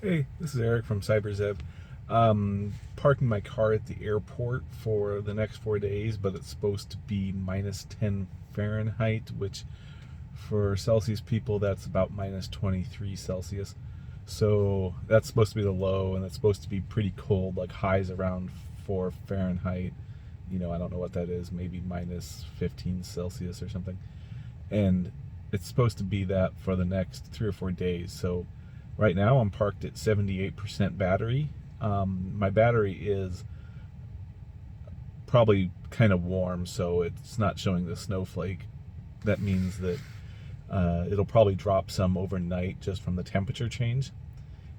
Hey, this is Eric from CyberZeb. Parking my car at the airport for the next 4 days, but it's supposed to be minus 10 Fahrenheit, which for Celsius people, that's about minus 23 Celsius. So that's supposed to be the low, and it's supposed to be pretty cold, like highs around 4 Fahrenheit. I don't know what that is, maybe minus 15 Celsius or something. And it's supposed to be that for the next 3 or 4 days. So right now I'm parked at 78% battery. My battery is probably kind of warm, so it's not showing the snowflake. That means that it'll probably drop some overnight just from the temperature change.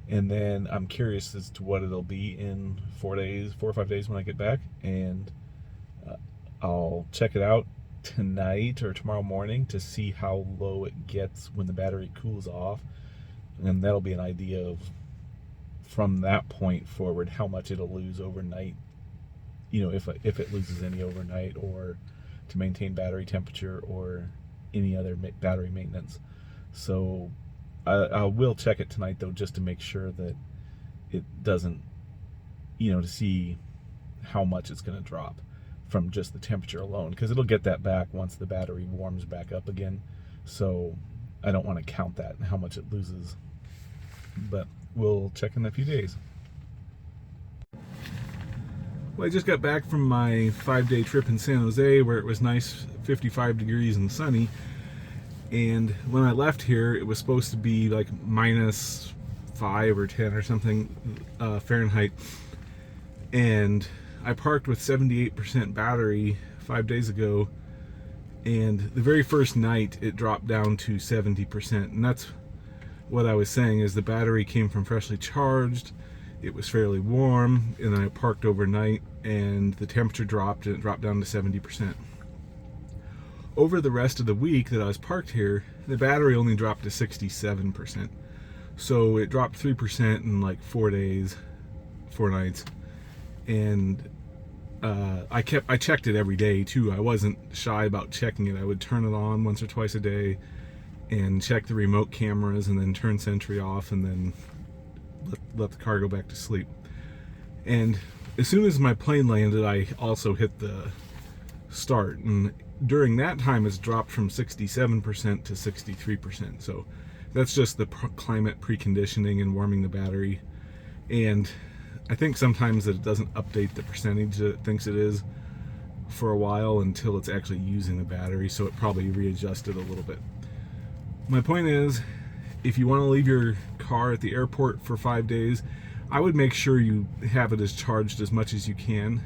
And then I'm curious as to what it'll be in 4 or 5 days when I get back. And I'll check it out tonight or tomorrow morning to see how low it gets when the battery cools off. And that'll be an idea of, from that point forward, how much it'll lose overnight, if it loses any overnight, or to maintain battery temperature, or any other battery maintenance. So I will check it tonight, though, just to make sure that it doesn't, to see how much it's going to drop from just the temperature alone, because it'll get that back once the battery warms back up again. So I don't want to count that and how much it loses, but we'll check in a few days. Well, I just got back from my 5-day trip in San Jose, where it was nice, 55 degrees and sunny. And when I left here, it was supposed to be like minus 5 or 10 or something Fahrenheit. And I parked with 78% battery 5 days ago, and the very first night it dropped down to 70%. And that's what I was saying, is the battery came from freshly charged. It was fairly warm, and I parked overnight, and the temperature dropped, and it dropped down to 70%. Over the rest of the week that I was parked here, the battery only dropped to 67%. So it dropped 3% in like 4 days, 4 nights. And I checked it every day too. I wasn't shy about checking it. I would turn it on once or twice a day and check the remote cameras, and then turn Sentry off, and then let the car go back to sleep. And as soon as my plane landed, I also hit the start, and during that time it's dropped from 67% to 63%. So that's just the climate preconditioning and warming the battery. And I think sometimes that it doesn't update the percentage that it thinks it is for a while until it's actually using the battery, so it probably readjusted a little bit. My point is, if you want to leave your car at the airport for 5 days, I would make sure you have it as charged as much as you can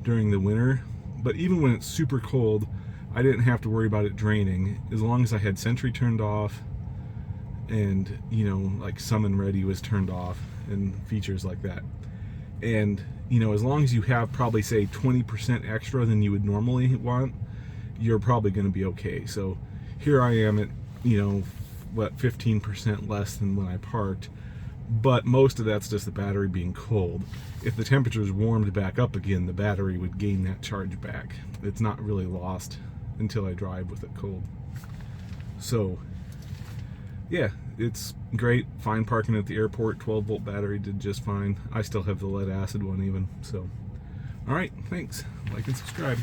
during the winter. But even when it's super cold, I didn't have to worry about it draining, as long as I had Sentry turned off, and like Summon Ready was turned off, and features like that. And as long as you have probably say 20% extra than you would normally want, you're probably going to be okay. So here I am at 15% less than when I parked, but most of that's just the battery being cold. If the temperature's warmed back up again, the battery would gain that charge back. It's not really lost until I drive with it cold. So yeah, it's great. Fine parking at the airport. 12-volt battery did just fine. I still have the lead acid one even. So, all right, thanks. Like and subscribe.